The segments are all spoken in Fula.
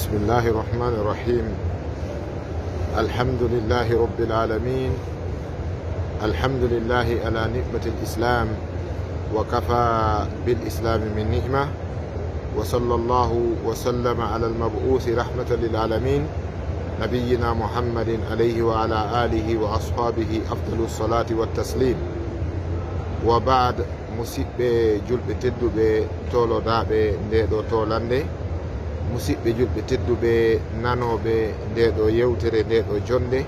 بسم الله الرحمن الرحيم. الحمد لله رب العالمين. الحمد لله على نعمة الإسلام وكفى بالإسلام من نعمة، وصلى الله وسلم على المبعوث رحمة للعالمين نبينا محمد عليه وعلى آله وأصحابه أفضل الصلاة والتسليم. وبعد musidɓe julɓe tedduɓe toloɗaɓe ndeɗo tolande, musidɓe julɓe tedduɓe nanoɓe ndeɗo yewtere ndeɗo jonde,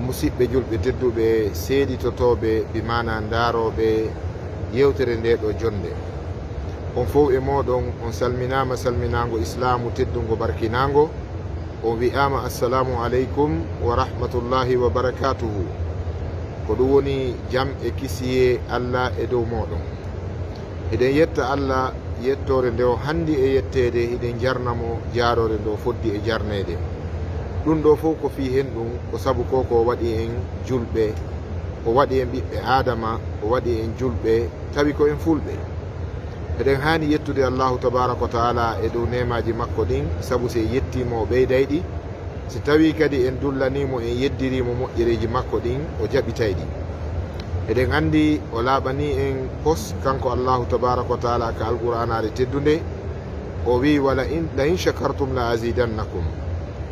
musidɓe julɓe tedduɓe seeɗitotoɓe bimana daroɓe yewtere ndeɗo jonde, on fof e moɗon on salminama salminago islamu teddungo barkinago, on wi'ama assalamu aleykum wa rahmatullahi wa barakatuhu. ko ɗum woni jam e kisiye Allah e dow moɗon. eɗen yetta Allah yettore nde o handi e yettede, eɗen jarnamo jarore ndo foddi e jarnede. ɗum ɗo fof ko fi hen ɗum ko saabu ko waɗi en julɓe, o waɗi en ɓiɓɓe adama, o waɗi en julɓe, tawi ko en fulɓe. eɗen hani yettude Allahu tabaraka wa taala e dow nemaji makko ɗin, saabu se yettimo o ɓeydayɗi, si tawi kadi en dullanimo en yeddirimo moƴƴereji makko ɗin o jaɓitayɗi. eɗen andi o laaɓani en pos kanko Allahu tabaraka wa taala ka alqur'anare teddunde, o wi wala la in shakartum la azidannakum,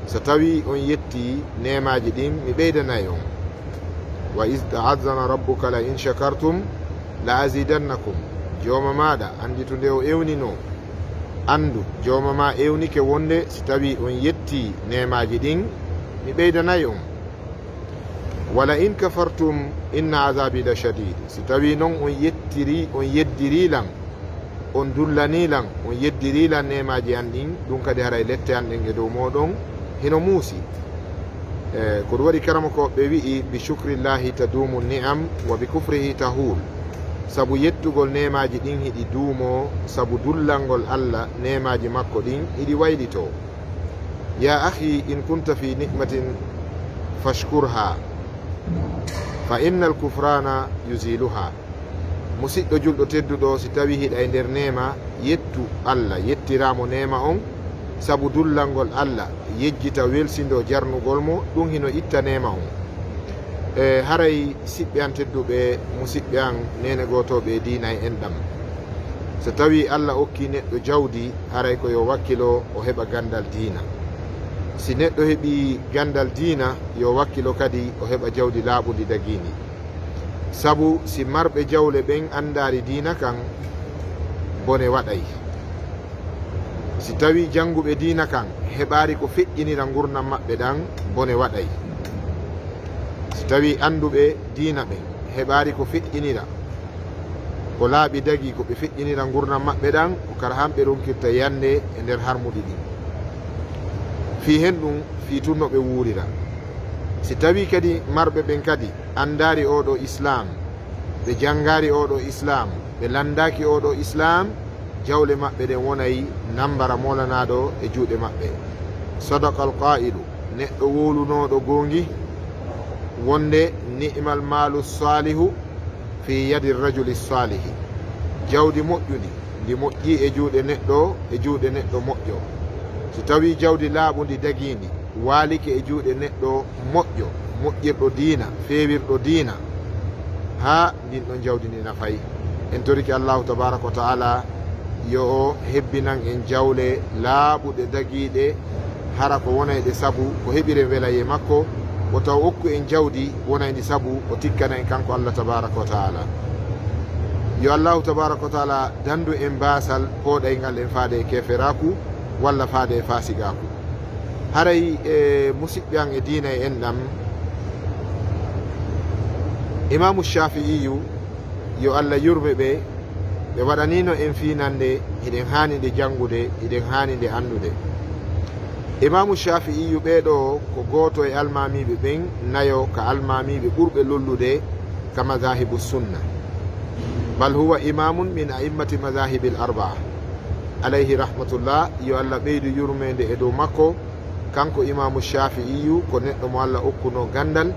so tawi on yetti nemaji ɗin mi ɓeydanayi on. wa is ta'azzana rabbuka la in shakartum la azidannakum, joma maɗa anditude o ewnino, andu joma ma ewnike wonde si tawi on yetti nemaji ɗin mi ɓeydanayi on. wala in kafartum inna azabi la shadid, si tawi noon on yeddirilan, on dullanilan, on yeddirilan nemaji an ɗin, ɗum kadi haray lette an ɗen e dow moɗon hino muusi. ko ɗum waɗi karama ko ɓe wi'i bi shukrillahi tadumu ni'am wa bi kufrihi tahul, sabu yettugol nemaji ɗin hiɗi duumo, sabu dullalngol Allah nemaji makko ɗin hiɗi waylito. ya akhi in kunta fi ni'matin fashkurha fa inna al kufrana yuziluha. musidɗo julɗo tedduɗo, si tawi hiɗa e nder nema, yettu Allah, yettiramo nema on, sabu dullalngol Allah yejjita welsindo jarnugol mo, ɗum hino itta nema on. haray siɓɓe an tedduɓe, musidɓe an nene gotoɓe dina e enɗam, so tawi Allah okki neɗɗo jawdi, haray ko yo wakkilo o heɓa gandal dina. si neɗɗo heɓi gandal dina, yo wakkilo kadi o heɓa jawdi laaɓudi dagini, sabu si marɓe jawle ɓen andari dina kan, bone waɗay. si tawi janguɓe dina kan heɓari ko feƴƴinira gurdam maɓɓe ɗan, bone waɗay. si tawi anduɓe dina ɓen heɓari ko feƴƴinira, ko laaɓi dagi ko ɓe feƴƴinira gurdam maɓɓe ɗan, ko kara hamɓe ronkirta yande e nder harmuɗi ɗi. fi hen ɗum fi tunno ɓe wuurira. si tawi kadi marɓe ɓen kadi andari oɗo islam, ɓe jangari oɗo islam, ɓe landaki oɗo islam, jawle maɓɓe ɗen wonayi nambara molanaɗo e juuɗe maɓɓe. sadaqa alqailu, neɗɗo wolunoɗo gongi wonde ni'mal malu salihu fi yadi rajuli salihi, jawdi moƴƴudi ndi moƴƴi e juuɗe neɗɗo moƴƴo. so tawi jawdi laaɓudi dagindi walike e juuɗe neɗɗo moƴƴo, moƴƴirɗo diina, fewirɗo diina, ha ndin ɗon jawdi ndi nafayi. en toriki Allahu tabaraka wa taala yo o hebbinan en jawle laaɓuɗe dagiɗe, hara ko wonayɗe sabu ko heɓire welaye makko, o taw okku en jawdi wonaydi sabu o tikkana en kanko Allah tabaraka wa taala. yo Allahu tabaraka wa taala dandu en basal poɗaygal en faade e keferaku walla faade e fasigaku. haray musidɓe an e diina e enɗam, imamu shafi'iyu yo Allah yurme ɓe waɗanino en finande, eɗen hanide jangude, eɗen hanide andude. imamu shafi'iyu ɓeɗo ko goto e almamiɓe ɓen nayo ka almamiɓe ɓurɓe lollude ka mazahibu sunna, bal huwa imamun min a'immati mazahibil arbaa alayhi rahmatullah. yo Allah ɓeydu yurmede e dow makko. kanko imamu shafi'iyu ko neɗɗo mo Allah okkuno gandal,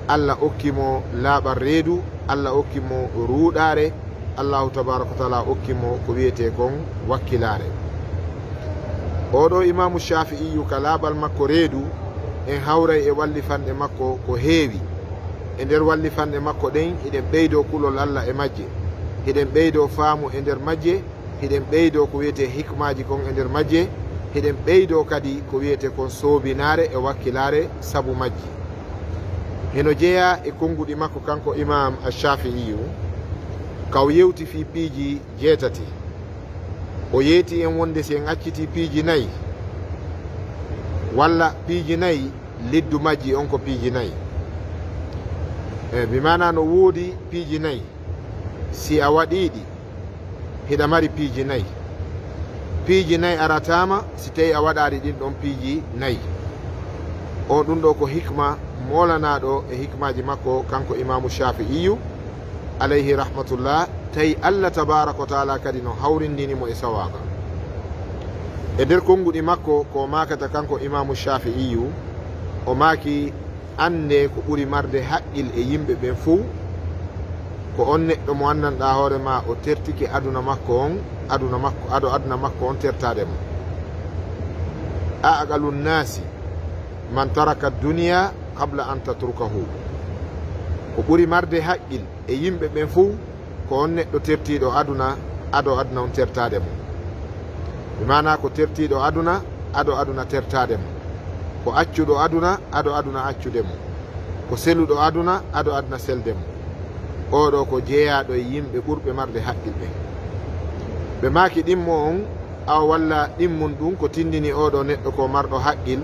Allah okkimo laaɓal reedu, Allah okkimo ruuɗare, Allahu tabaraka wa taala okkimo ko wiyete kon wakkilare. oɗo imamu shafi'iyu ka laaɓal makko reedu en hawray e wallifanɗe makko ko heewi. E nder wallifanɗe makko ɗen hiɗen ɓeydo kulol Allah e majje, hiɗen ɓeydo faamu e nder majje, hiɗen ɓeydo ko wiyete hikmaji kon e nder majje, hiɗen ɓeydo kadi ko wiyete kon soobinare e wakkilare sabu majji. heno jeeya e konguɗi makko kanko imam ash-shafi'iyu kaw yewti fi piiji 7. o yeeti en wonde si en acciti piiji 4 walla piiji 4 liddu majji on ko piiji 4 bimana no woodi piiji 4 si a waɗiɗi hiɗa mari piiji 4. piiji 4 aratama si tawi a waɗaɗi ɗin ɗon piiji 4. o ɗum ɗo ko hikma molanaɗo e hikmaji makko kanko imamu shafi'iyu alayhi rahmatullah. tawi Allah tabaraka wa taala kadi no hawrindinimo e sawaga e nder konguɗi makko ko makata kanko imamu shafi'iyu o maki ande ko ɓuri marde haqqil e yimɓe ɓen fou ko on neɗɗo mo anndanɗa hoorema o tertike aduna makko on aduna makko on tertade mo. aqalu nnasi man taraka duniya qabla an tatrukahu. ko ɓuri marde haqqil e yimɓe ɓen fou ko on neɗɗo tertiɗo aduna aduna on tertade mo. bimana ko tertiɗo aduna aduna tertade mo, ko accuɗo aduna aduna accude mo, ko seluɗo aduna aduna selde mo. oɗo ko jeeyaɗo e yimɓe ɓurɓe marde haqqil ɓe. ɓe maki ɗimmo on aw walla ɗimmun ɗum ko tindini oɗo neɗɗo ko marɗo haqqil.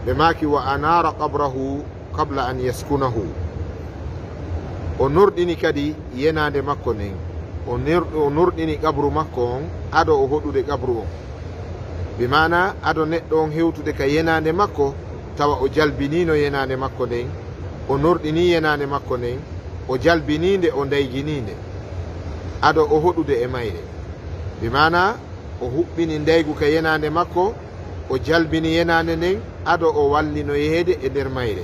ɓe maki wa anara qabrahu qabla an yaskunahu. o nurɗini kadi yenade makko nden, o nurɗini qabru makko on ado o hoɗude qabru on. bimana ado neɗɗo on hewtude ka yenade makko tawa o jalbinino yenade makko nden, o nurɗini yenade makko nden, o jalbininde o ndaygininde ado o hoɗude e mayre. bimana o huɓɓini ndaygu ka yenade makko, o jalbini yenade nden ado o wallino yeede e nder mayre.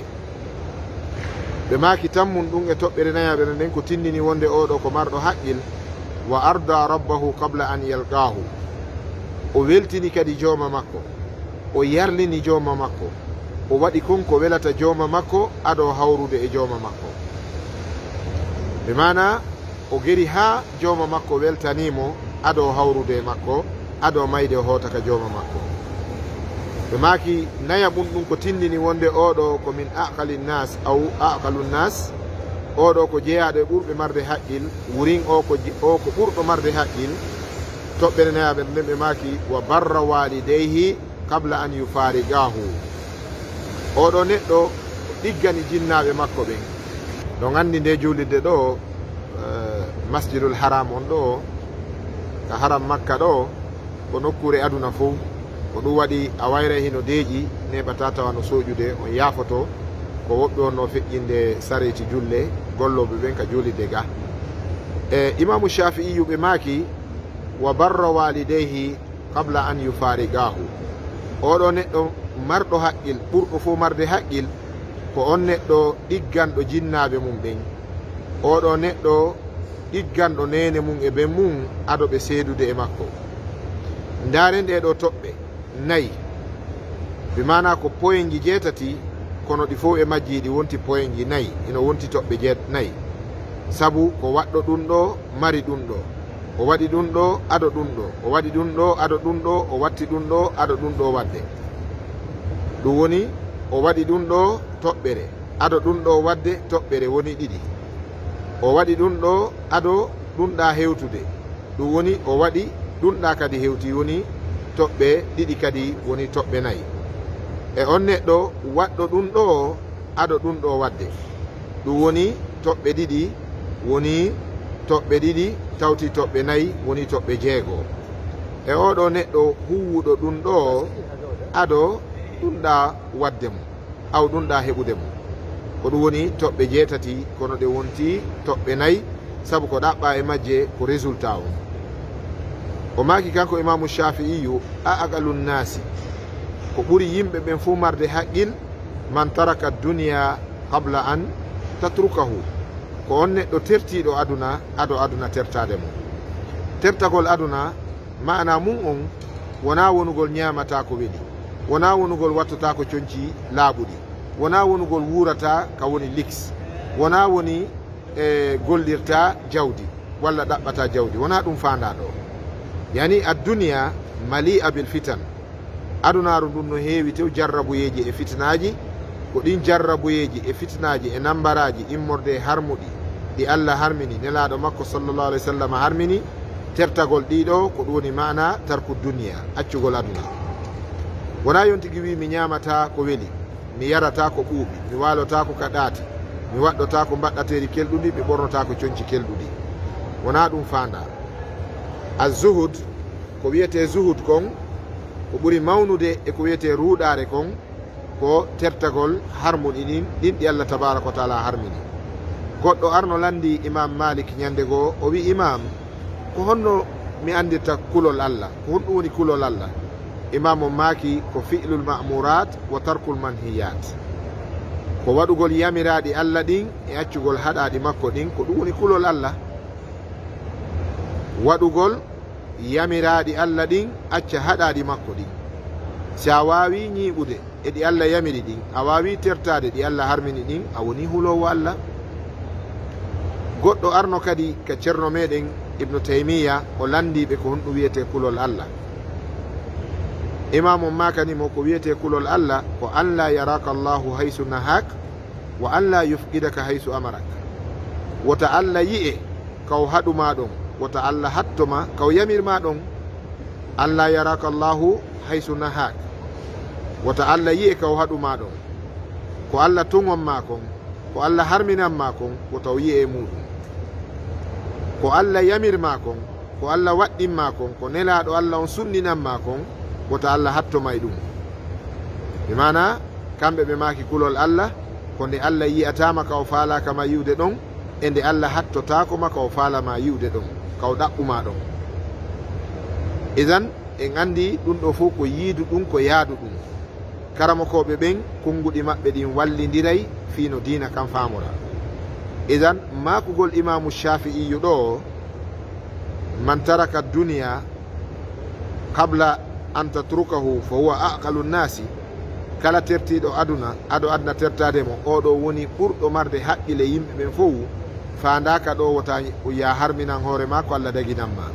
ɓe maki tammum ɗum e toɓɓere nayaɓere nden ko tindini wonde oɗo ko marɗo haqqil. wa arda rabbahu qabla an yalqahu. o weltini kadi jooma makko, o yarlini jooma makko, o waɗi konko welata jooma makko ado hawrude e jooma makko. ɓe mana o geri ha jooma makko weltanimo ado hawrude e makko ado mayde o hootaka jooma makko. ɓe maki naya ɓum ɗum ko tindini wonde oɗo ko min aqali nnas aw aqalu nnas. oɗo ko jeeyaɗo e ɓurɓe marde haqqil. wurin o ko ɓurɗo marde haqqil. toɓɓere nayaɓe nden ɓe maki wa barra walidayhi qabla an yufarigahu. oɗo neɗɗo ɗiggani jinnaɓe makko ɓen. no gandi nde julirde ɗo masjidul haram on ɗo ka haram makka ɗo ko nokkure aduna fo ko ɗum waɗi a wayray hino deeƴi neɓata tawa no soƴude on yaafoto ko woɓɓe on no feƴƴinde sareti julle golloɓe ɓen ka julirde ga. e imamu shafi'iyu ɓe maki wa barra walidayhi qabla an yufarigahu. oɗo neɗɗo marɗo haqqil ɓurɗo fo marde haqqil ko on neɗɗo ɗigganɗo jinnaɓe mum ɓen. oɗo neɗɗo ɗigganɗo nene mum e ɓen mum ado ɓe seedude e makko. ndaren ɗe ɗo toɓɓe 4 bimana ko poyenji 7 kono ɗi fof e majji ɗi wonti poyenji 4 ino wonti toɓɓe 4 sabu ko waɗɗo ɗum ɗo mari ɗum ɗo, o waɗi ɗum ɗo ado ɗum ɗo, o waɗi ɗum ɗo ado ɗum ɗo, o watti ɗum ɗo ado ɗum ɗo wadde. ɗum woni o waɗi ɗum ɗo toɓɓere ado ɗum ɗo wadde toɓɓere woni 2. o waɗi ɗum ɗo ado ɗumɗa hewtude, ɗum woni o waɗi ɗumɗa kadi hewti woni toɓɓe 2 kadi woni toɓɓe 4. e on neɗɗo waɗɗo ɗum ɗo ado ɗum ɗo wadde, ɗum woni toɓɓe 2 woni toɓɓe 2 tawti toɓɓe 4 woni toɓɓe 6. e oɗo neɗɗo huwuɗo ɗum ɗo ado ɗumɗa wadde mo aw ɗumɗa heɓude mo ko ɗum woni toɓɓe 7 kono ɗe wonti toɓɓe 4 sabu ko ɗaɓɓa e majje ko résultat o. o maki kanko imamu shafi'iyu aqalu nnasi ko ɓuri yimɓe ɓen fo marde haqqil man taraka duniya qabla an tatrukahu. ko on neɗɗo tertiɗo aduna aduna tertade mo. tertagol aduna mana mum on wona wonugol ñamata ko weɗi, wona wonugol wattata ko coñci laaɓuɗi, wona wonugol wurata ka woni lix, wona woni gollirta jawdi walla ɗaɓɓata jawdi, wona ɗum fanda ɗo. yani adduniya mali'a bil fitan, adunaru ndun no heewi tew jarrabuyeji e fitnaji, ko ɗin jarrabuyeji e fitnaji e nambaraji immorde harmuɗi ɗi Allah harmini, nelaɗo makko sallllahu alayhi wa sallam harmini, tertagol ɗiɗo ko ɗum woni mana tarku duniya, accugol aduna. wona yontigi wi mi ñamata ko weeli, mi yarata ko ɓuuɓi, mi walota ko kaɗati, mi waɗɗota ko mbaɗɗateri kelɗuɗi, mi ɓornota ko coñci kelɗuɗi, wona ɗum fanda. azuhud ko wiyete zuhud kon ko ɓuri mawnude e ko wiyete ruuɗare kon ko tertagol harmuɗi ɗin ɗi Allah tabaraka wa taala harmini. goɗɗo arno landi imam malik ñande goo, o wi imam ko honno mi andirta kulol Allah, ko honɗum woni kulol Allah? imam o maaki ko fi'lul ma'murat wa tarkul manhiyat, ko waɗugol yamiraɗi Allah ɗin e accugol haɗaɗi makko ɗin, ko ɗum woni kulol Allah. waɗugol yamiraɗi Allah ɗin, acca haɗaɗi makko ɗin. si a wawi ñiɓude e ɗi Allah yamiri ɗin, a wawi tertade ɗi Allah harmini ɗin, a woni hulowo Allah. goɗɗo arno kadi ka ceerno meɗen ibnu taymiya, o landiɓe ko honɗum wiyete kulol Allah. imamum makanimo ko wiyete kulol Allah ko an la yaraka Allahu haysu nahak wa an la yufqidaka haysu amarak. wota Allah yi'e kaw haɗuma ɗon, wota Allah hattoma kaw yamirma ɗon. an la yaraka Allahu haysu nahak, wota Allah yi'e kaw haɗuma ɗon, ko Allah tungon ma kon, ko Allah harminan ma kon, wotaw yi'e muɗum. ko Allah yamirma kon, ko Allah waɗɗinma kon, ko nelaɗo Allah on sunninan ma kon, wota Allah hattomay ɗum. ɓe mana kamɓe ɓe maki kulol Allah ko nde Allah yi'atama ka o falakama yiwde ɗon, e nde Allah hattotako ka o falama yiwde ɗon, kaw ɗaɓɓuma ɗon. idan en andi ɗum ɗo fof ko yiidu ɗum, ko yaadu ɗum. karamokoɓe ɓen konguɗi maɓɓe ɗin wallidiray fino dina kam famora. idan makugol imamu shafi'iyu ɗo, man taraka duniya qabla an tatrukahu fa huwa aqalu nnasi, kala tertiɗo aduna aɗo adna tertademo, oɗo woni ɓurɗo marde haqqile yimɓe ɓen fof. fandaka ɗo wota ya harminan hoore ma ko Allah daginanma,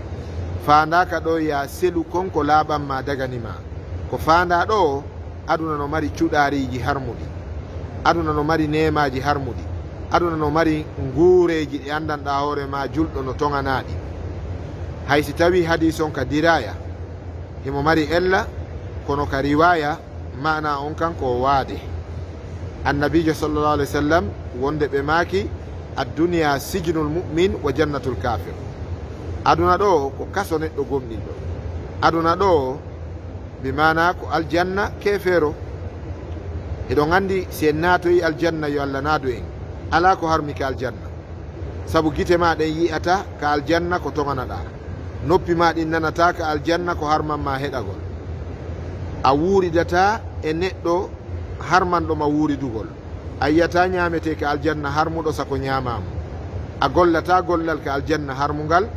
fandaka ɗo ya selu konko laaɓanma daganima. ko fanda ɗo aduna no mari cuɗariji harmuɗi, aduna no mari nemaji harmuɗi, aduna no mari nguureji ɗi andanɗa hoore ma julɗo no toganaɗi. haysi tawi hadis on ka diraya himo mari ella, kono ka riwaya mana on kanko waade. annabijo sallllahu alayhi wa sallam wonde ɓe maaki adduniya sijnul mu'min wa jannatul kafir. aduna ɗo ko kaso neɗɗo gomɗinɗo, aduna ɗo mi mana ko aljanna kefeero. eɗon andi si en naatoyi aljanna yo Allah naadu en, ala ko harmi ka aljanna, sabu gite ma ɗen yi'ata ka aljanna ko toganaɗa, noppi ma ɗin nanata ka aljanna ko harmanma heɗagol, a wuuridata e neɗɗo harmanɗo ma wuuridugol, a yiyata ñamete ka aljanna harmuɗo sako ñamamo, a gollata gollal ka aljanna harmugal.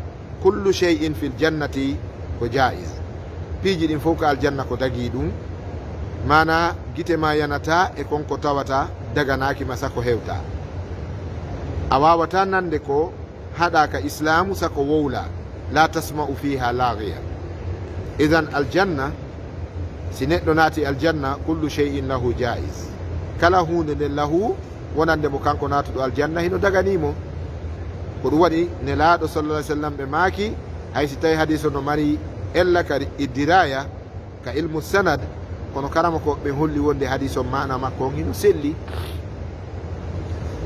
kullu shay'in fil jannati ko jaiz, piiji ɗin fof ka aljanna ko dagi ɗum, mana gite ma yanata e konko tawata daganaki ma sako hewta. a wawata nande ko haɗa ka islamu sako wowla, la tasma'u fiha laghiya. idan aljanna, si neɗɗo naati aljanna, kullu shay'in lahu jaiz, kala hunde nden lahu wonande mo kanko natuɗo aljanna hino daganimo. ko ɗum waɗi nelaɗo sallallah alih sallam ɓe maaki, haysi tawi hadis o no mari ella ka iddiraya ka ilmu sanad, kono karama ko ɓe holli wonde hadis o mana makko on hino selli.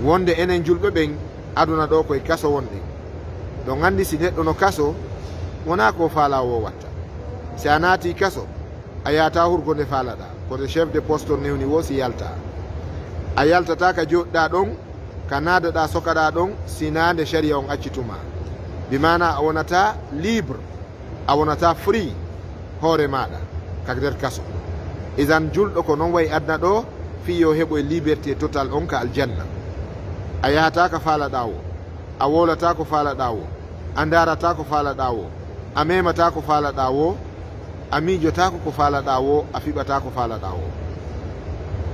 wonde enen julɓe ɓen aduna ɗo koye kaso wonɗen, ɗon andi si neɗɗo no kaso wona ko faalawo watta. si a naati kaso a yata hurgo nde faalaɗa, koto chef de poste on newni wo si yalta, a yaltata ka joɗɗa ɗon, ka naadaɗa sokaɗa ɗon, sinande sharia on accituma, bimana a wonata libre, a wonata free hoore maɗa ka nder kaso. idan julɗo ko noon wayi adna ɗo fiyo heɓo e liberté total on ka aljanna. a yahata ka faalaɗa wo, a wolata ko faalaɗa wo, a darata ko faalaɗa wo, a memata ko faalaɗa wo, a miijotako ko faalaɗa wo a fiɓata ko faalaɗa wo.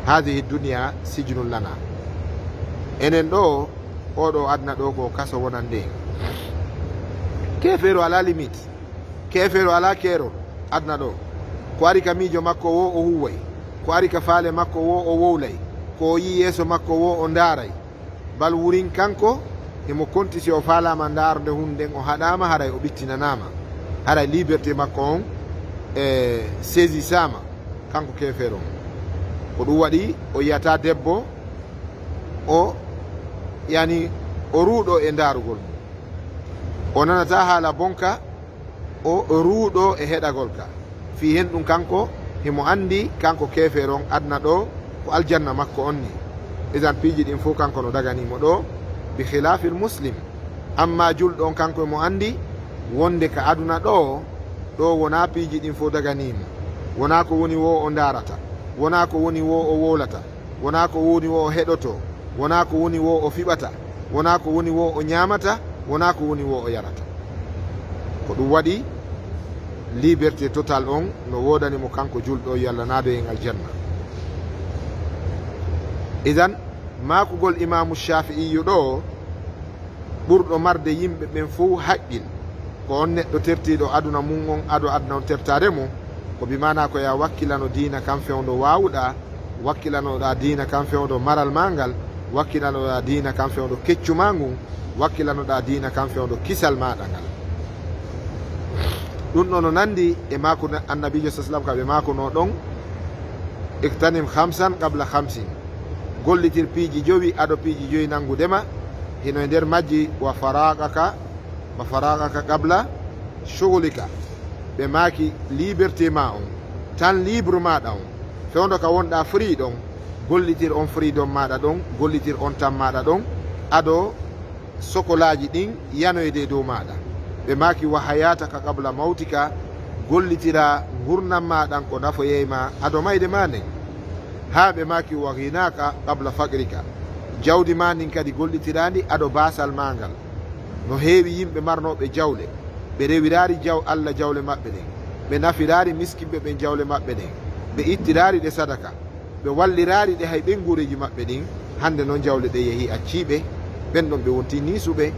hadihi duniya sijnul lana, enen ɗo oɗo adna ɗo ko kaso wonande. kefeero ala limite, kefeero ala keerol adna ɗo. ko ari ka miijo makko wo o huway, ko ari ka faale makko wo o wowlay, ko o yi yeeso makko wo o ndaaray. bal wurin kanko emo konti si o faalama ndaarde hunden o haɗama haray o ɓittinanama, haray liberté makko on saisissama kanko kefeero on. ko ɗum waɗi o yiyata debbo o yani o ruuɗo e ndaarugol mum, o nanata haala bonka, o ruuɗo e heɗagol ka fi hen ɗum kanko himo andi kanko kefeero on adna ɗo ko aljanna makko on ni. idan piiji ɗin fof kanko no daganimo ɗo bi khilafil muslim. amma julɗo on kanko emo andi wonde ka aduna ɗo wona piiji ɗin fof daganimo, wona ko woni wo o ndarata, wona ko woni wo o wolata, wona ko woni wo o heɗoto, wona ko woni wo o fiɓata, wona ko woni wo o ñamata, wona ko woni wo o yarata. ko ɗum waɗi liberté total on no wodanimo kanko julɗo yo Allah naado en aljanna. idan makugol imamu shafi'iyu ɗo ɓurɗo marde yimɓe ɓen fof haqqil ko on neɗɗo tertiɗo aduna mum on ado aduna on tertade mo, ko bimana ko ya wakkilano diina kam fewdo wawuɗa, wakkilanoɗa diina kam fewdo maral mangal, wakkilanoɗa diina kam fewdo keccuma ngun, wakkilanoɗa diina kam fewdo kisal maɗa ngal. ɗum ɗo no nandi e mako annabijo sa sallam kaɓe makono ɗon iktanim hamsan qabla hamsin, gollitir piiji jowi aɗo piiji joyi nangudema, hino e nder majji wa faraqaka qabla shughulika. ɓe maaki liberté ma on tan libre maɗa on, fewdo ka wonɗa free ɗon, gollitir on freedom maɗa ɗon, gollitir on tan maɗa ɗon, aɗo sokolaji ɗin yanoyde dow maɗa. ɓe maaki wa hayataka qabla mawtika, gollitira gurnam maɗan ko nafoyeyma aɗo mayde ma nden. ha ɓe maaki wa ghinaka qabla fagrika, jawdi ma ndin kadi gollitirandi aɗo basal magal. no heewi yimɓe marnoɓe jawle, ɓe rewirari Allah jawle maɓɓe ɗen, ɓe nafirari miskimɓe ɓen jawle maɓɓe ɗen, ɓe ittirari ɗe sadaka, ɓe wallirari ɗe hay ɓengureji maɓɓe ɗin. hande noon jawle ɗe yeehi acciɓe, ɓen ɗon ɓe wonti nisuɓe.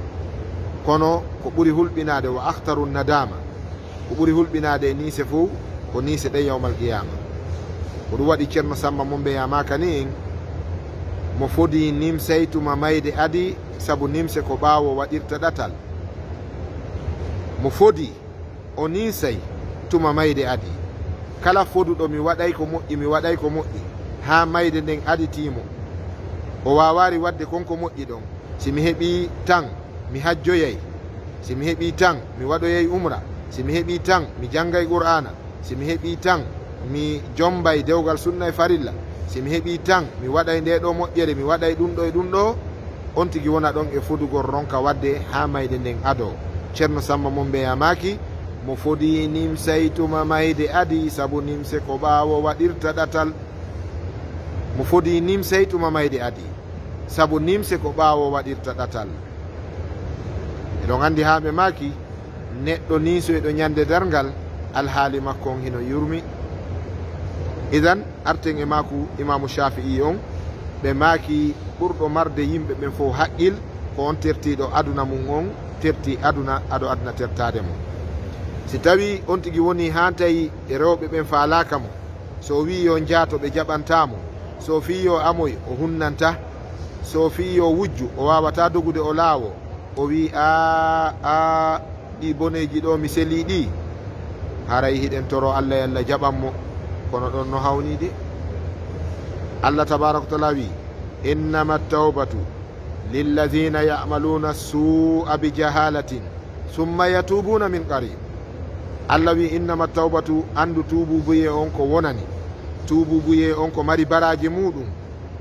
kono ko ɓuri hulɓinade wa akhtaru nadama, ko ɓuri hulɓinade e niise fof ko niise ɗen yawmal qiyama. ko ɗum waɗi ceerno Samba Mombe yamaka ni en mo fodi nimsey tuma mayde adi, sabu nimse ko ɓaawo waɗirta ɗatal. mo fodi o ninsay tuma mayde adi, kala foduɗo mi waɗay ko moƴƴi, mi waɗay ko moƴƴi, ha mayde nden aditimo o wawari wadde konko moƴƴi ɗon. si mi heeɓi tan mi hajjoyay, si mi heeɓi tan mi waɗoyay umra, si mi heeɓi tan mi janggay qur'ana, si mi heeɓi tan mi jombay dewgal sunna e farilla, si mi heeɓi tan mi waɗay nde ɗo moƴƴere, mi waɗay ɗum ɗo e ɗum ɗo, on tigi wona ɗon e fodugol ronka wadde ha mayde nden ado. ceerno Samba Mombe yamaki mo fodi nimsay tuma mayde adi, sabu nimse ko ɓaawo waɗirta ɗatal. mo fodi nimsay tuma mayde adi, sabu nimse ko ɓaawo waɗirta ɗatal. eɗon andi ha ɓe maki neɗɗo nisoyɗo ñande dargal alhaali makko on hino yurmi. idan arten e maku imamu Shafi'i on ɓe maaki ɓurɗo marde yimɓe ɓen fof haqqil ko on tertiɗo aduna mum on, terti aduna aɗo aduna tertade mo. si tawi on tigi woni ha tawi e rewɓe ɓen faalaka mo, so wi yo jaato ɓe jaɓantamo, so fi yo amoy o hunnanta, so fi yo wujju o wawata dogude o laawo, o wi a ɗi boneji ɗo mi seli ɗi, haray hiɗen toro Allah Allah jaɓanmo. kono ɗon no hawnide Allah tabaraka wa taala wi innama tawbatu lilladhina ya'maluna su'a bi jahalatin summa yatubuna min qarib. Allah wi innama tawbatu, andu tuubu buye on ko wonani, tuubu buye on ko mari baraji muɗum,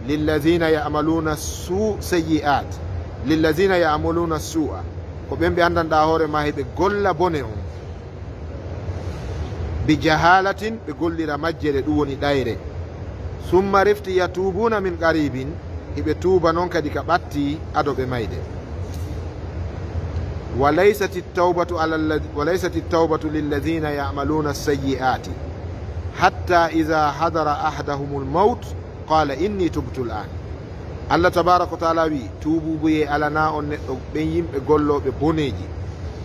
lilladhina ya'maluna sayyi'at, lilladhina ya'maluna su'a, ko ɓen ɓe andanɗa hoore ma heɓe golla bone on, bi jahalatin ɓe gollira majjere ɗum woni ɗayre, summa refti yatubuna min qaribin, hiɓe tuuba noon kadi ka ɓatti aɗo ɓe mayde. وليست التوبة للذين يعملون السيئات حتى إذا حضر أحدهم الموت قال إني تبت الآن. الله تبارك وتعالى وي توبو بي alana on neddo be yimbe gollobe boneji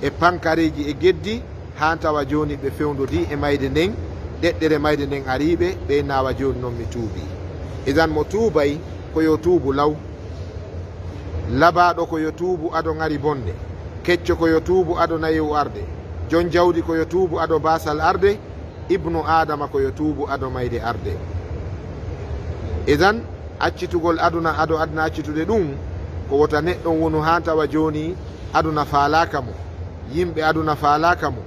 e pankareji e geddi hantawa joni be fewndodi e mayde nden deddere mayde nden aribe be nawa joni non mi tuubi. Idan mo tuubay ko yo tuubu law, labaɗo ko yo tuubu ado ngari bonde, kecco ko yo tuubu ado nayewu arde, jon jawdi ko yo tuubu ado basal arde, ibnu adama ko yo tuubu ado mayde arde. Idan accitugol aduna ado adna accitude ɗum ko wota neɗɗon wonu ha tawa joni aduna falaka mo, yimɓe aduna falaka mo,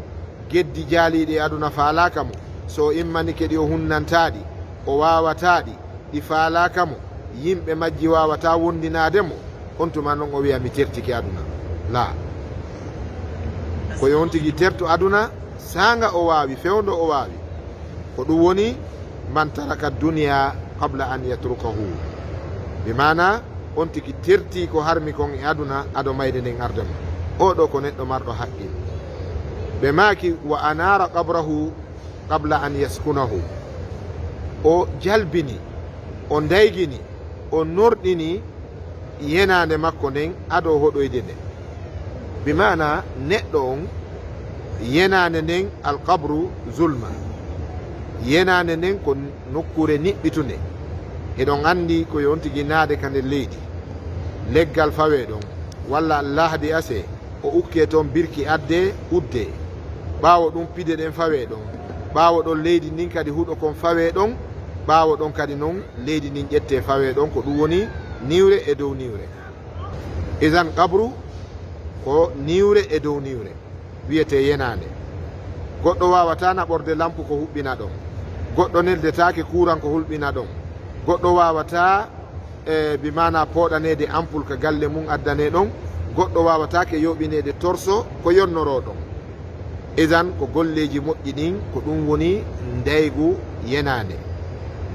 geddi jaaliɗe aduna falaka mo, so immani kedi o hunnantaɗi o wawataɗi ɗi falaka mo, yimɓe majji wawata wondinade mo, on tuma noon o wiya mi tertiki aduna. La, ko yon tigi terto aduna sanga o wawi fewndo o wawi ko ɗum woni man taraka duniya qabla an yatrukahu, bimana on tigi terti ko harmi kon e aduna ado mayde nden ardema. Oɗo ko neɗɗo marɗo haqqil. ɓe maki wa anara qabrahu qabla an yaskunahu, o jalbini o daygini o norɗini yenande makko nden ado hoɗoyde nde. bimana neɗɗo on yenande nden alqabru zulma, yenande nden ko nokkure niɓɓitunde, eɗon andi ko yontigi naade ka nder leydi, leggal fawe ɗon walla lahdi ase o ukke toon birki adde udde, ɓawo ɗum pide ɗen fawe ɗon, ɓawo ɗon leydi ndin kadi huuɗo kon fawe ɗon, ɓawo ɗon kadi noon leydi ndin ƴette fawe ɗon, ko ɗum woni niwre e dow niwre. isan qabru ko niwre e dow niwre wiyete yenande. goɗɗo wawata naɓorde lampu ko huɓɓina ɗon, goɗɗo neldetake courant ko hulɓina ɗon, goɗɗo wawata bimana poɗanede ampoule ka galle mum addane ɗon, goɗɗo wawatake yoɓinede torso ko yonnoro ɗon. isan ko golleji moƴƴi ɗin ko ɗum woni ndeygu yenande.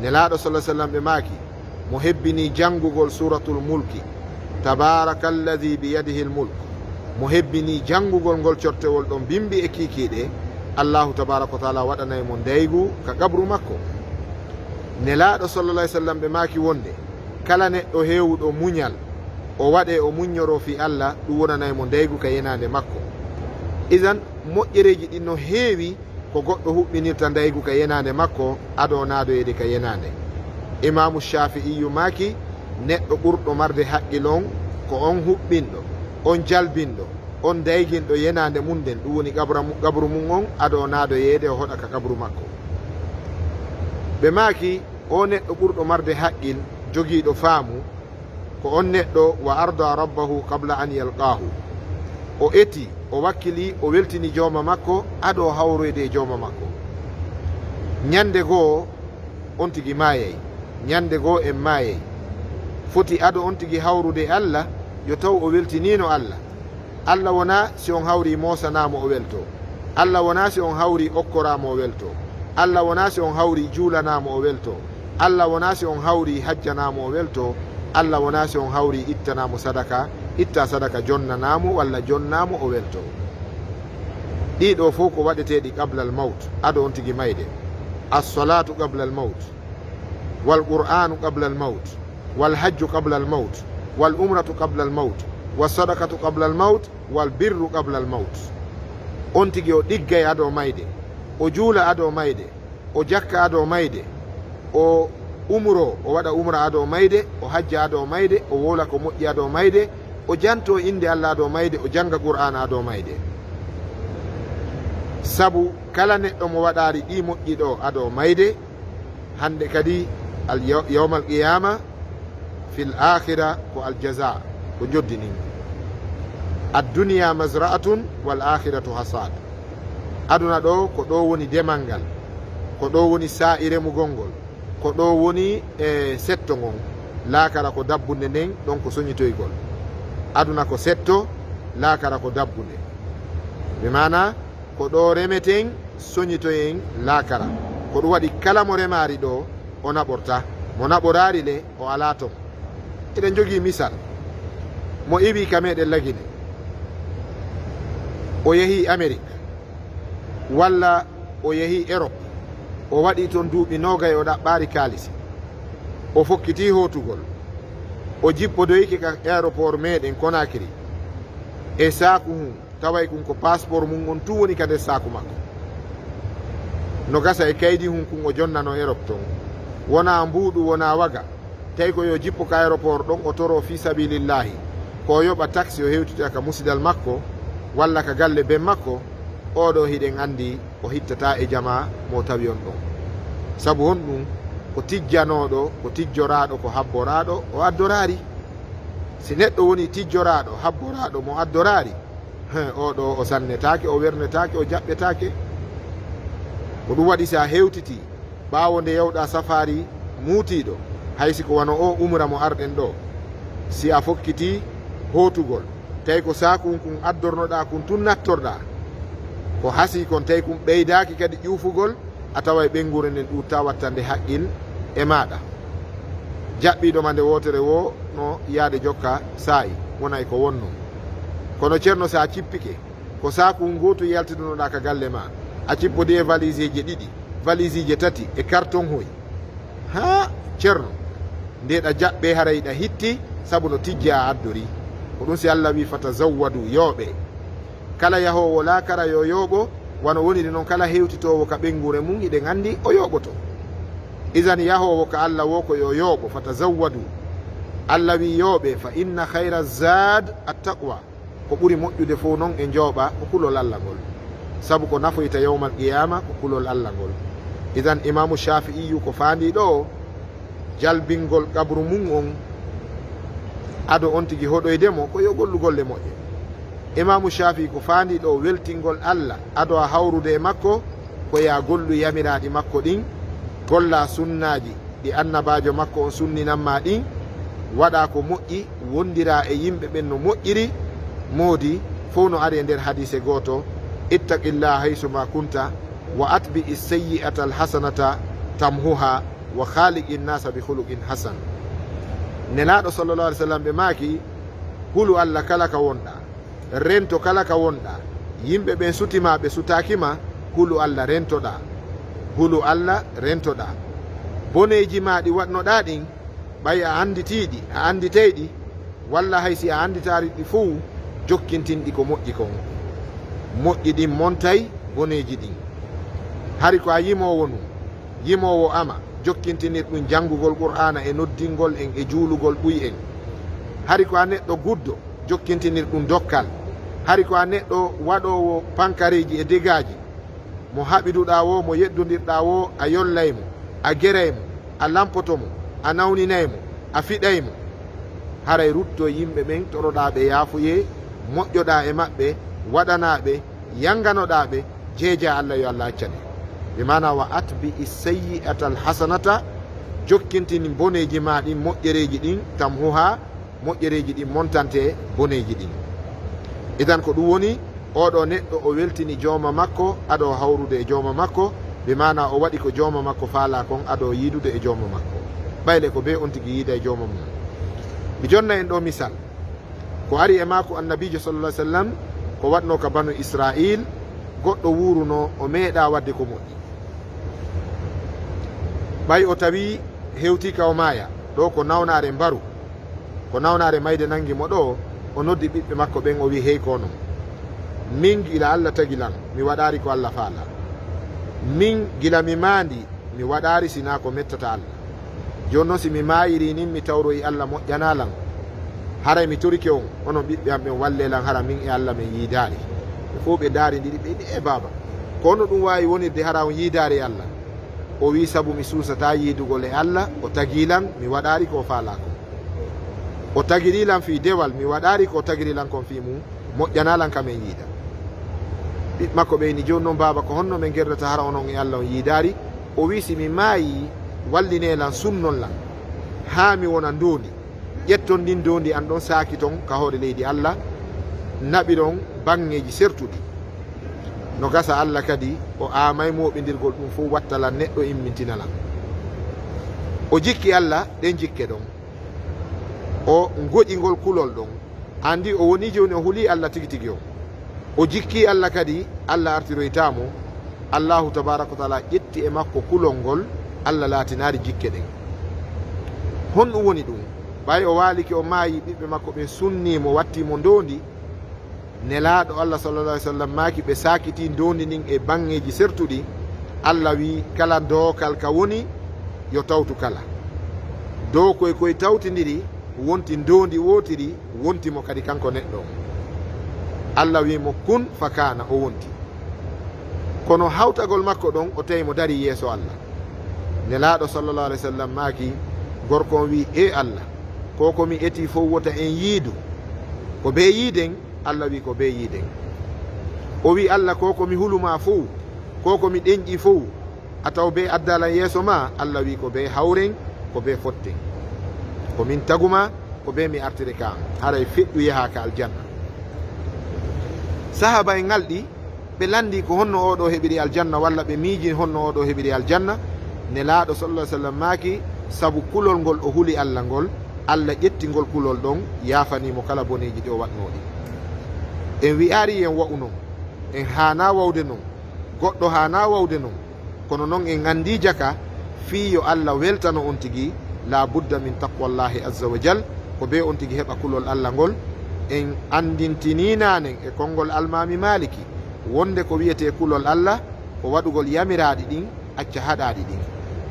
nelaɗo sallah sallam ɓe maki mo hebbini jangugol suratul mulki tabaraka alladi biyadihi lmulk, mo hebbini jangugol ngol cortewol ɗon bimbi e kikiɗe, allahu tabaraka wa taala waɗanay mo ndeygu ka qabru makko. nelaɗo sallallah sallam ɓe maki wonde kala neɗɗo hewuɗo muñal o waɗe o muññoro fi allah, ɗum wonanay mo ndeygu ka yenande makko. isan moƴƴereji ɗin no heewi ko goɗɗo huɓɓinirta ndeygu ka yenande makko ado nadoyede ka yenande. imamu shafi'iyu maki neɗɗo ɓurɗo marde haqqil on ko on huɓɓinɗo, on jalbinɗo, on dayginɗo yenande mum nden, ɗum woni qabru mum on ado nadoyede o hoɗa ka qabru makko. ɓe maki o neɗɗo ɓurɗo marde haqqil jogiiɗo faamu ko on neɗɗo wa arda rabbahu qabla an yalqahu, o eti o wakkili o weltini jooma makko ado hawroyde e jooma makko. ñande goo on tigi maayay, ñande goo en maayay, foti ado on tigi hawrude allah yo taw o weltinino allah. allah wona si on hawri mosanamo o welto, allah wona si on hawri okkoramo o welto, allah wona si on hawri juulanamo o welto, allah wona si on hawri hajjanamo o welto, allah wona si on hawri ittanamo sadaka, itta sadaka jonnanamo walla jonnamo o welto. ɗiɗo fof ko waɗeteɗi qabla al maut ado on tigi mayde. assalatu qabla al maut, wal qur'anu qabla al maut, wal hajju qabla al maut, wal umratu qabla al maut, was sadakatu qabla al maut, wal birru qabla al maut. on tigi o ɗiggay ado mayde, o juula ado mayde, o jakka ado mayde, o umro o waɗa umra ado mayde, o hajja ado mayde, o wola ko moƴƴi ado mayde, o janto inde allah ado mayde, o janga qur'ana ado mayde. sabu kala neɗɗo mo waɗari ɗi moƴƴi ɗo ado mayde, hande kadi yawma al qiyama fil akhira ko aljaza ko joddini. adduniya mazra'atun wal akhiratu hasad. aduna ɗo ko ɗo woni demal ngal, ko ɗo woni sa'iremugol ngol, ko ɗo woni setto ngon. laakara ko dabbunde nden ɗon ko soñitoygol. aduna ko setto, laakara ko dabbunde, ɓe mana ko ɗo remeten soñitoyen laakara. ko ɗum waɗi kala mo remari ɗo o naɓorta, mo naɓorari le o ala ton. eɗen jogii misal mo iwi ka meɗen lagine, o yehi Amérique walla o yehi Europe o waɗi toon duuɓi nogay o ɗaɓɓaari kaalisi o fokkiti hootugol o jippodoyki ka aéroport meɗen Conakry e saaku mum taway kum ko passeport mum on tu woni ka nder saaku makko no gasa e kaydi hum kum o jonnano Europe toon wona mbuuɗu wona waga tawi ko yo jippo ka aéroport ɗon o toro fi sabilillahi ko yoɓa taxi o hewtita ka musidal makko walla ka galle ben makko oɗo hiɗen andi o hittata e jama mo tawi on ɗon sabu hon ɗum ko tijjanoɗo ko tijjoraɗo ko habboraɗo o addorari si neɗɗo woni tijjoraɗo habboraɗo mo addorari oɗo o sannetake o wernetake o jaɓɓetake ko ɗum waɗi sa hewtiti ɓawo nde yewɗa safari muutiɗo haysi ko wano o umra mo arɗen ɗo si a fokkiti hootugol tawi ko sakum kum addornoɗa kum tun nattorɗa ko hasi kon tawi kum ɓeydaki kadi ƴufugol a tawa ɓengure nden ɗutta wattande haqqil e maɗa jaɓɓiɗoma nde wotere wo no yaade jokka saayi wonay ko wonno kono ceerno sa cippike ko sakum gotu yaltidanoɗa ka galle ma a cippodi e valise je ɗiɗi valise je tati e carton hoy ha ceerno ndeɗa jaɓɓe harayɗa hitti saabu no tijji a addori ko ɗum si Allah wi fata zawwadu yooɓe kala yahowo laakara yo yooɓo wano woniri noon kala hewtitowo ka ɓengure mum hiɗen andi o yooɓoto isan yahowo ka Allah wo ko yo yooɓo fata zawwadu Allah wi yooɓe fa inna hayra zad attaqwa ko ɓuri moƴƴude fof noon e jooɓa ko kulol Allah ngol sabu ko nafoyta yawmal qiyama ko kulol Allah ngol isan imamu shafi'iyu ko faandi ɗo jalbingol kabru mum on ado on tigi hoɗoydemo ko yo gollugolle moƴƴe imamu shafi ko faandi ɗo weltingol Allah ado a hawrude e makko ko ya gollu yamiraɗi makko ɗin golla sunnaji ɗi annabajo makko on sunninanma ɗin waɗa ko moƴƴi wondira e yimɓe ɓen no moƴƴiri moodi fof no ari e nder hadise goto ittaqillah haysuma kunta wa atbi sayyi'ata alhasanata tamhuha wa khaliqi nnasa bi khuluqin hasan nelaɗo sallallah alih w sallam ɓe maaki hulu Allah kala ka wonɗa rento kala ka wonɗa yimɓe ɓen sutima ɓe sutakima hulu Allah rentoɗa hulu Allah rentoɗa boneji ma ɗi waɗnoɗa ɗin ɓay a anditiɗi a anditeyɗi walla haysi a anditari ɗi fuu jokkintinɗi ko moƴƴi kon moƴƴi ɗin montay boneji ɗin hari ko a yimowo num yimowo ama jokkintinir ɗum janngugol qur'ana e noddingol en e juulugol ɓuy en hari ko a neɗɗo guddo jokkintinir ɗum dokkal hari ko a neɗɗo waɗowo pankareji e degaji mo haɓiduɗa wo mo yeddodirɗa wo a yollaymo a geraymo a lampotomo a nawninaymo a fiɗaymo haray rutto yimɓe ɓen toroɗaɓe yaafuye moƴƴoɗa e maɓɓe waɗanaɓe yanganoɗaɓe jeeja Allah yo Allah accane ɓe mana wa atbi sayyi'ata alhasanata jokkintini boneji ma ɗin moƴƴereji ɗin tamhuha moƴƴereji ɗin montante boneji ɗin idan ko ɗum woni oɗo neɗɗo o weltini jooma makko aɗo hawrude e jooma makko ɓe mana o waɗi ko jooma makko faala kon aɗo yiidude e jooma makko ɓayle ko be on tigui yiida e jooma mum mi jonna en ɗo misal ko ari e mako annabijo sallallah sallam ko waɗno ka banu Israil goɗɗo wuruno o meeɗa wadde ko moƴƴi ɓay o tawi hewtika o maaya ɗo ko nawnare mbaru ko nawnare mayde nangi mo ɗo o noddi ɓiɓɓe makko ɓen o wi hey ko non min gila Allah tagilan mi waɗari ko Allah faala min gila mi maandi mi waɗari sina ko mettata Allah joni noon si mi mayiri nin mi tawroyi Allah moƴƴanalan haray mi torike on onon ɓiɓɓe am ɓen wallelan hara min e Allah min yiidari ɓe fof ɓe daari ndiri ɓe e baba kono ɗum wawi wonirde hara on yiidari e Allah o wi sabu mi suusata yiidugol e Allah o tagilan mi waɗari ko faala ko o tagirilan fi dewal mi waɗari ko tagirilan kon fi mum moƴƴanalan kam en yiida ɓiɓɓe makko ɓeyni joni noon baba ko honno min gerdata hara onon e Allah on yiidari o wi si mi maayi wallinelan sunnollan ha mi wona ndondi ƴetton ndin ndondi an ɗon saaki ton ka hoore leydi Allah naɓi ɗon bangeji sertuɗi no gasa Allah kadi o amay moɓidirgol ɗum fof wattalan neɗɗo immintinalan o jikki Allah ɗen jikke ɗon o goƴigol kulol ɗon andi o woni joni o huuli Allah tigi tigi o o jikki Allah kadi Allah artiroytamo Allahu tabaraka wa taala ƴetti e makko kulol ngol Allah laatinaari jikke ɗen hon ɗum woni ɗum ɓay o waaliki o maayi ɓiɓɓe makko ɓe sunnimo wattimo ndondi nelaaɗo Allah sallallah alih w sallam maaki ɓe sakiti ndondi ndin e bangeji sertuɗi Allah wi kala dookal ka woni yo tawtu kala dow koye tawtidiri wonti ndondi wotiri wontimo kadi kanko neɗɗo Allah wimo kun fakana o wonti kono hawtagol makko ɗon o tawi mo dari yeeso Allah nelaaɗo sallallah alih w sallam maaki gorko wi e Allah ko komi eti fof wota en yiidu ko be yiiden Allah wi ko be yiiden o wi Allah ko komi huluma fof ko komi ɗeñƴi fof a taw be addala yeeso ma Allah wi ko be hawren ko be fotten ko min taguma ko be mi artire ka haray feƴƴu yaha ka aljanna sahaba en ngalɗi ɓe landi ko honno oɗo heɓiri aljanna walla ɓe miiji honno oɗo heɓiri aljanna nelaaɗo sallah sallam maaki sabu kulol ngol o huli Allah ngol Allah ƴettingol kulol ɗon yafanimo kala boneji ɗi o watnoɗi en wi'ari en wa'u non en hana wawde non goɗɗo hana wawde non kono noon en andi jaka fi yo Allah weltano on tigui la budda min taqwallahi azza wa jal ko be on tigui heɓa kulol Allah ngol en andintininanen e konngol almami maliki wonde ko wiyete kulol Allah ko waɗugol yamiraɗi ɗin acca haɗaɗi ɗin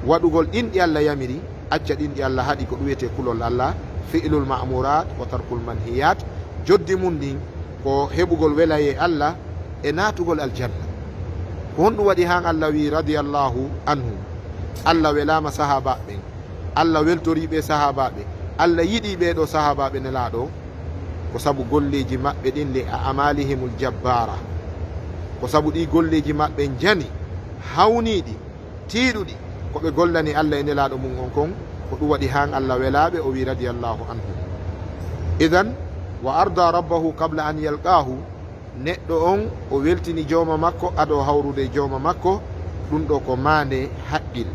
waɗugol ɗin ɗi Allah yamiri acca ɗin ɗi Allah haɗi ko ɗum wiyete kulol Allah fi'lul ma'murat wa tarkul manhiyat joddi mum ɗin ko heɓugol welaye Allah e natugol aljanna ko honɗum waɗi han Allah wi radiyallahu anhu Allah welama sahabaɓe ɓen Allah weltoriɓe sahabaɓe Allah yiɗi ɓeɗo sahabaɓe nelaɗo ko sabu golleji maɓɓe ɗin li amalihimul jabbara ko sabu ɗi golleji maɓɓe jani hawniɗi tiiɗuɗi koɓe gollani Allah e nelaɗo mum on kon ko ɗum waɗi han Allah welaɓe o wi radiyallahu anhu idan wa arda rabbahu qabla an yalqahu neɗɗo on o weltini jawma makko aɗo hawrude jawma makko ɗum ɗo ko mande haqqil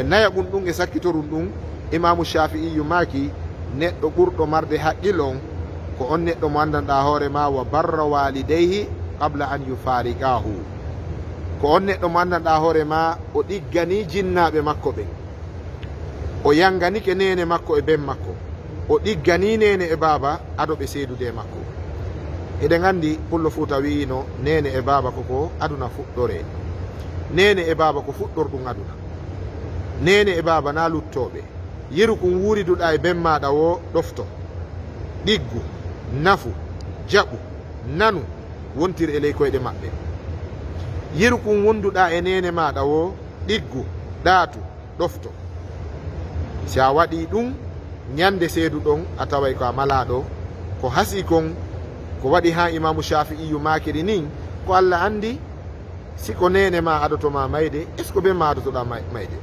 naya ɓum ɗum e sakkitorum ɗum imamu shafi'iyu maki neɗɗo ɓurɗo marde haqqil on ko on neɗɗo mo andanɗa hoore ma wa barra walidayhi qabla an yufariqahu ko on neɗɗo mo andanɗa hoore ma o ɗiggani jinnaɓe makko ɓen o yanganike nene makko e ben makko o ɗiggani nene e baba aɗo ɓe seedude makko eɗen gandi pullo fuuta wiyino nene e baba koko aduna fuɗɗore nene e baba ko fuɗɗorɗum aduna nene e baba na luttoɓe yeru kum wuriduɗa e ben maɗa o ɗofto ɗiggu nafu jaɓu nanu wontiri e ley koyɗe maɓɓe yeru kum wonduɗa e nene maɗa o ɗiggu ɗaatu ɗofto si a waɗi ɗum ñande seedu ɗon a taway ko a malaɗo ko hasi kon ko waɗi ha imamu shafi'iyu makiri nin ko Allah andi siko nene ma aɗotoma mayde est ce que ɓe ma aɗotoɗa mayde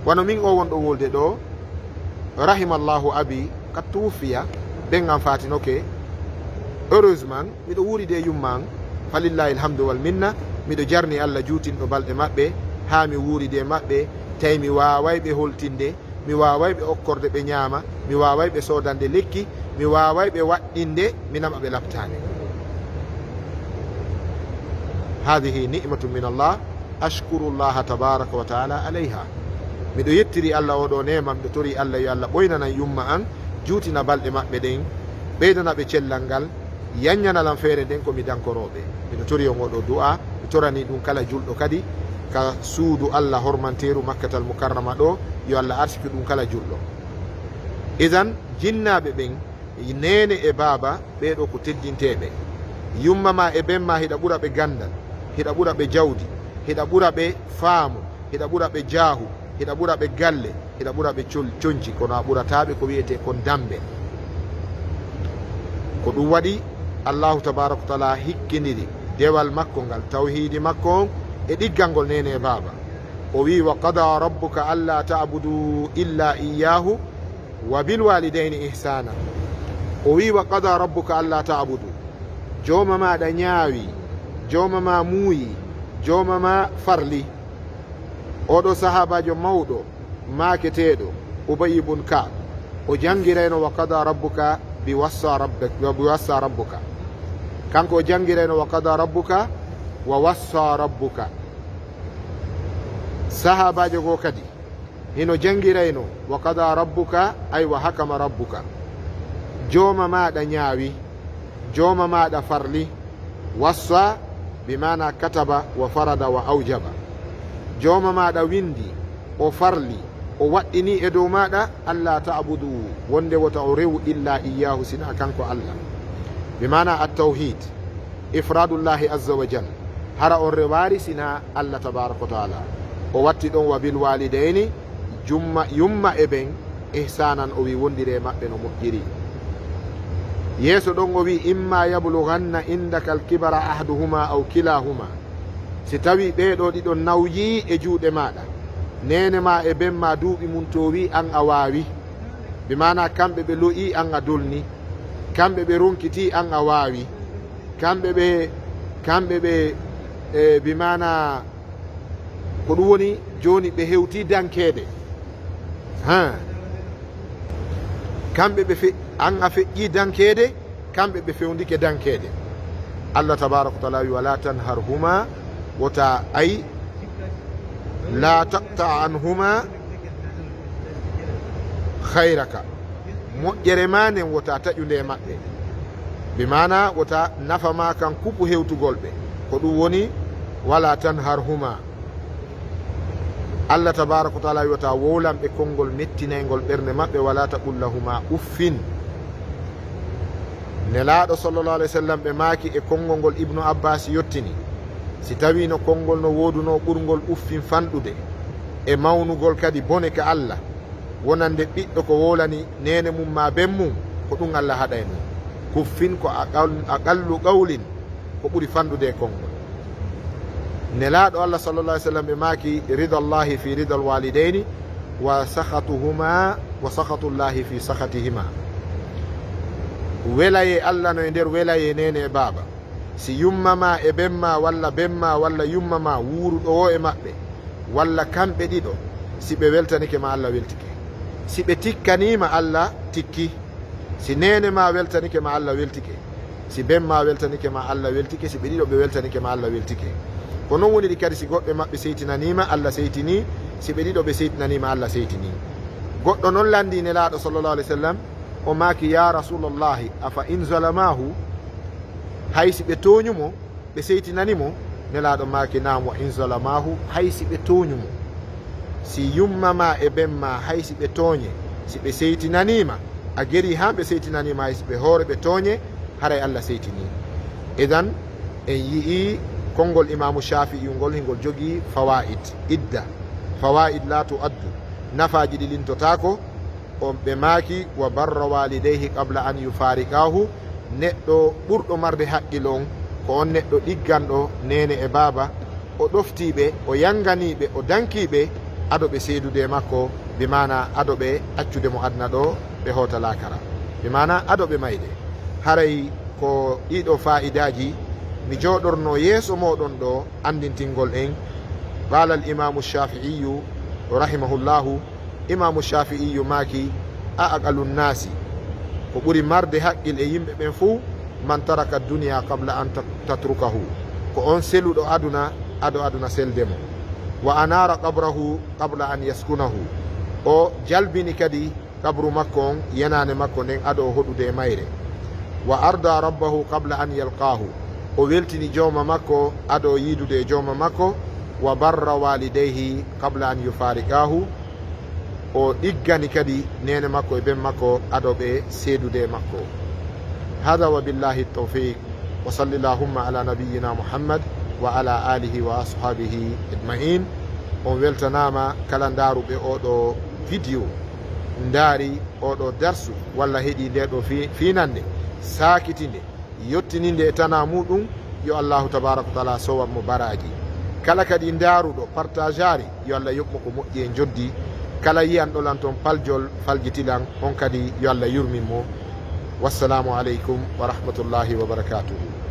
wano min o wonɗo wolde ɗo rahimallahu abi kat tuwfiya ɓen an fatinoke heureusement miɗo wuuride yumman falillahi alhamdu wal minna miɗo jarni Allah juutinɗo balɗe maɓɓe ha mi wuuride maɓɓe tawi mi waway ɓe holtinde mi waway ɓe okkorde ɓe ñaama mi waway ɓe sodande lekki mi waway ɓe waɗɗinde mi nama ɓe laftane hadihi ni'matu min Allah ashkuru llaha tabaraka wa taala alayha miɗo yettiri Allah oɗo nema miɗo tori Allah yo Allah ɓoynanan yumma an juutina balɗe maɓɓe ɗen ɓeydana ɓe cellal ngal yanñanalan feere nden komi dankoroɓe miɗo tori on oɗo du'a mi torani ɗum kala julɗo kadi ka suudu Allah hormanteru makkatal mukarrama ɗo yo Allah arsiki ɗum kala julɗo idan jinnaɓe ɓen nene e baba ɓeɗo ko teddinteɓe yumma ma e ben ma hiɗa ɓura ɓe gandal hiɗa ɓura ɓe jawdi hiɗa ɓura ɓe faamu hiɗa ɓura ɓe jaahu hiɗa ɓura ɓe galle hiɗa ɓura ɓe coñci kono a ɓurataɓe ko wiyete kon dambe ko ɗum waɗi Allahu tabaraka wa taala hikkidiri dewal makko ngal tawhidi makko on e ɗiggal ngol nene e baba o wi wa qada rabbuka alla ta'budu illa iyyahu wa bil walidayni ihsana o wi wa qada rabbuka alla ta'budu joma maɗa ñaawi joma ma muuyi joma ma farli oɗo sahabajo mawɗo maketeɗo Ubay ibn Ka'b o jangirayno wa qada rabbuka bi wassa rabbuka kanko jangireno wa qada rabbuka wa wassa rabbuka. sahabajo go kadi hino jangirayno wa qada rabbuka ay wa hakama rabbuka, joma maɗa ñaawi, joma maɗa farli. wassa bimana kataba wa farada wa aujaba, joma maɗa windi o farli o waɗɗini e dow maɗa alla ta'budu wonde wota o rewu illa iyahu sina kanko allah, bimana at-tawhid ifradullahi azza wa jal, hara on rewari sina allah tabaraka wa taala. o watti ɗon wa bil walidayni yumma e ɓen ihsanan, o wi wondire maɓɓe no moƴƴiri. yeeso ɗon o wi imma yablughanna indaka alkibara ahaduhuma aw kilahuma, si tawi ɓeɗo ɗiɗon nawyi e juuɗe maɗa, nene ma e ben ma duuɓi mum to wi an a waawi, bimana kamɓe ɓe lo'i an a dolni, kamɓe ɓe ronkiti an a waawi, kamɓe ɓe bimana ko ɗum woni joni ɓe hewti dankede kamɓe ɓe an a feƴƴi dankede, kamɓe ɓe fewndike dankede. allah tabaraka wa taala wi wala tanharhuma wota ay la taqta anhuma hayraka, moƴƴere ma nden wota taƴude maɓɓe, bimana wota nafama kan kupu hewtugol ɓe, ko ɗum woni wala tanharhuma. allah tabaraka wa taala wiyata wowlanɓe konngol mettinaygol ɓernde maɓɓe, wala taqullahuma uffin. nelaɗo sallallah alih w sallam ɓe maaki e konngol ngol ibnu abbas yettini, si tawi no konngol no woduno ɓurgol uffin fanɗude e mawnugol kadi bone ka allah, wonande ɓiɗɗo ko wolani nene mum ma ben mum, ko ɗum allah haɗay mum. kuffin ko aqallu qawlin, ko ɓuri fanɗude e konngol. nelaɗo allah sallallah alih w sallam ɓe maaki ridallahi fi ridal walidayni wa sakhatuhuma wa sakhatullahi fi sakhatihima, welaye allah no e nder welaye nene e baaba. si yummama e benma walla yummama wuuruɗo o e maɓɓe, walla kamɓe ɗiɗo, si ɓe weltanike ma allah weltike, si ɓe tikkanima allah tikki, si nene ma weltanike ma allah weltike, si benma weltanike ma allah weltike, si ɓe ɗiɗo ɓe weltanike ma allah weltike. ko noon woni ɗi kadi, si goɗɗo maɓɓe seytinanima allah seytini, si ɓe ɗiɗo ɓe seytinanima allah seytini. goɗɗo noon landi nelaɗo sallallah alih w sallam o maaki ya rasulallahi afa in zalamahu, haysi ɓe toñumo ɓe seytinanimo. nelaɗo maaki nam wa in zalamahu, haysi ɓe toñumo, si yummama e benma haysi ɓe tooñe, si ɓe seytinanima a geri ha ɓe seytinanima, haysi ɓe hoore ɓe tooñe haray allah seytini. idan en yii konngol imamu shafi'i ngol hingol jogii fawaid idda, fawaid la to addu, nafaji ɗi lintotako. on ɓe maaki wa barra walidayhi qabla an yufarikahu, neɗɗo ɓurɗo marde haqqil on ko on neɗɗo ɗigganɗo nene e baaba, o ɗoftiɓe, o yanganiɓe, o dankiɓe adoɓe seedude makko, bimana adoɓe accude mo adna ɗo ɓe hoota lakara, bimana adoɓe mayde. haray ko ɗiɗo fa'idaji mi joɗorno yeeso moɗon ɗo andintingol en. qala al imamu shafi'iyu rahimahullahu, imamu shafi'iyu maaki a aqalu nnasi, ko ɓuri marde haqqil e yimɓe ɓen fuu, man taraka duniya qabla an tatrukahu, ko on seluɗo aduna ado aduna seldemo. wa anara qabrahu qabla an yaskunahu, o jalbini kadi kabru makko on yanane makko nden ado hoɗude mayre. wa arda rabbahu qabla an yalqahu, o weltini jawma makko ado yiidude jawma makko. wa barra walidayhi qabla an yufarikahu, o ɗiggani kadi nene makko e ben makko adoɓe seedude makko. hada wa billahi tawfiq, wa salli llahumma ala nabiyina muhammad wa ala alihi wa ashabihi ajmain. on weltanama kala daruɓe oɗo vidéo, ndaari oɗo darsu, walla heeɗi nde ɗo finande sakitinde yettininde e tana muɗum, yo allahu tabaraka wa taala sowanmo baraji. kala kadi ndaaruɗo partageari, yo allah yoɓmo ko moƴƴi e joddi. kala yiyanɗo lan toon paljol faljitilan, on kadi yo allah yurminmo. wassalamu aleykum wa rahmatullahi wa barakatuhu.